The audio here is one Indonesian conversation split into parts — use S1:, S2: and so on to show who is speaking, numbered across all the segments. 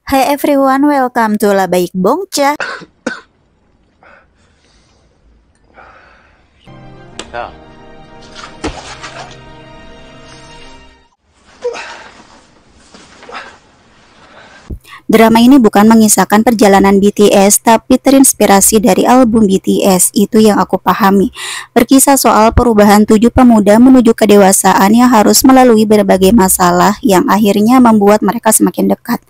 S1: Hi everyone, welcome to Labaik Bongcha.
S2: Ya,
S1: Drama ini bukan mengisahkan perjalanan BTS, tapi terinspirasi dari album BTS. Itu yang aku pahami. Berkisah soal perubahan 7 pemuda menuju kedewasaan yang harus melalui berbagai masalah yang akhirnya membuat mereka semakin dekat.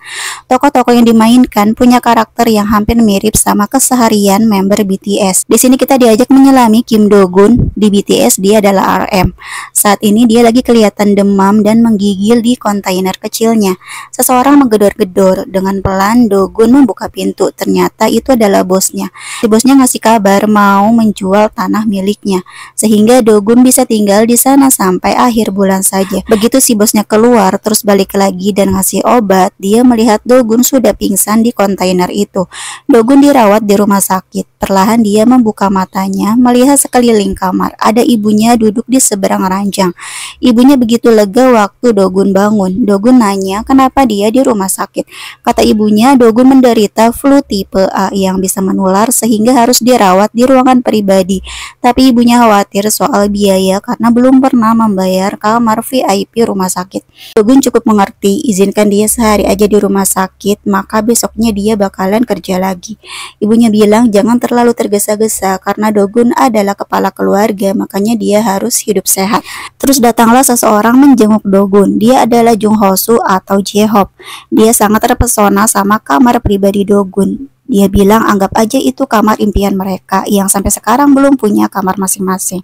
S1: Tokoh-tokoh yang dimainkan punya karakter yang hampir mirip sama keseharian member BTS. Di sini kita diajak menyelami Kim Do-gun. Di BTS dia adalah RM. Saat ini dia lagi kelihatan demam dan menggigil di kontainer kecilnya. Seseorang menggedor-gedor. Dengan pelan Do-gun membuka pintu. Ternyata itu adalah bosnya. Si bosnya ngasih kabar mau menjual tanah miliknya, sehingga Do-gun bisa tinggal di sana sampai akhir bulan saja. Begitu si bosnya keluar terus balik lagi dan ngasih obat, dia melihat Do-gun sudah pingsan di kontainer itu. Do-gun dirawat di rumah sakit. Perlahan dia membuka matanya, melihat sekeliling kamar. Ada ibunya duduk di seberang ranjang. Ibunya begitu lega waktu Do-gun bangun. Do-gun nanya kenapa dia di rumah sakit. Kata ibunya, Do-gun menderita flu tipe A yang bisa menular sehingga harus dirawat di ruangan pribadi. Tapi ibunya khawatir soal biaya karena belum pernah membayar kamar VIP rumah sakit. Do-gun cukup mengerti, izinkan dia sehari aja di rumah sakit, maka besoknya dia bakalan kerja lagi. Ibunya bilang jangan terlalu tergesa-gesa karena Do-gun adalah kepala keluarga, makanya dia harus hidup sehat. Terus datanglah seseorang menjenguk Do-gun. Dia adalah Jung Ho-soo atau J-Hope. Dia sangat terpesona sama kamar pribadi Do-gun. Dia bilang anggap aja itu kamar impian mereka yang sampai sekarang belum punya kamar masing-masing.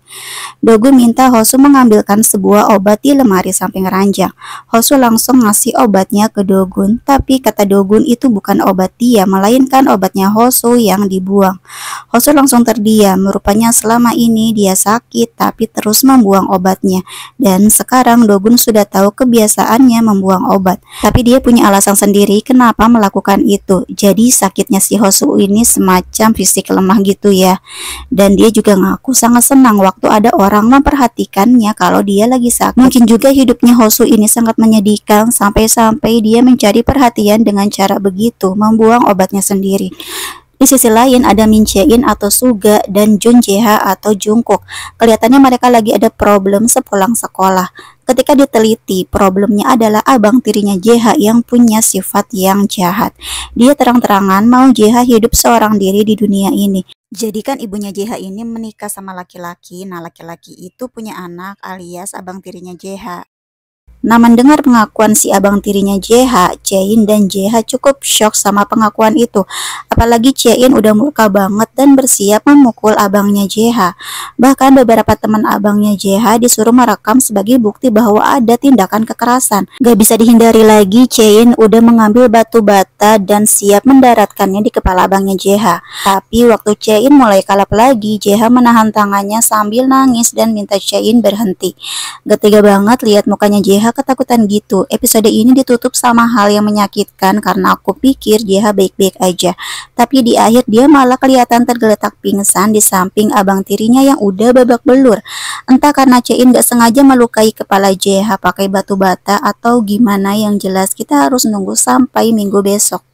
S1: Do-gun minta Ho-soo mengambilkan sebuah obat di lemari samping ranjang. Ho-soo langsung ngasih obatnya ke Do-gun, tapi kata Do-gun itu bukan obat dia, melainkan obatnya Ho-soo yang dibuang. Ho-soo langsung terdiam, rupanya selama ini dia sakit tapi terus membuang obatnya. Dan sekarang Do-gun sudah tahu kebiasaannya membuang obat, tapi dia punya alasan sendiri kenapa melakukan itu. Jadi sakitnya si Ho-soo ini semacam fisik lemah gitu ya. Dan dia juga ngaku sangat senang waktu ada orang memperhatikannya kalau dia lagi sakit. Mungkin juga hidupnya Ho-soo ini sangat menyedihkan sampai-sampai dia mencari perhatian dengan cara begitu, membuang obatnya sendiri. Di sisi lain ada Min Jae-in atau Suga dan Jun Jae-ha atau Jungkook. Kelihatannya mereka lagi ada problem sepulang sekolah. Ketika diteliti, problemnya adalah abang tirinya Jae-ha yang punya sifat yang jahat. Dia terang-terangan mau Jae-ha hidup seorang diri di dunia ini. Jadi kan ibunya Jae-ha ini menikah sama laki-laki. Nah, laki-laki itu punya anak alias abang tirinya Jae-ha. Nah, mendengar pengakuan si abang tirinya Jae-ha, Jae-in dan Jae-ha cukup shock sama pengakuan itu. Apalagi Jae-in udah murka banget dan bersiap memukul abangnya Jae-ha. Bahkan beberapa teman abangnya Jae-ha disuruh merekam sebagai bukti bahwa ada tindakan kekerasan. Gak bisa dihindari lagi, Jae-in udah mengambil batu bata dan siap mendaratkannya di kepala abangnya Jae-ha. Tapi waktu Jae-in mulai kalap lagi, Jae-ha menahan tangannya sambil nangis dan minta Jae-in berhenti. Gak tega banget lihat mukanya Jae-ha ketakutan gitu. Episode ini ditutup sama hal yang menyakitkan karena aku pikir Jae-ha baik-baik aja. Tapi di akhir dia malah kelihatan tergeletak pingsan di samping abang tirinya yang udah babak belur. Entah karena Jae-in gak sengaja melukai kepala Jae-ha pakai batu bata atau gimana, yang jelas kita harus nunggu sampai minggu besok.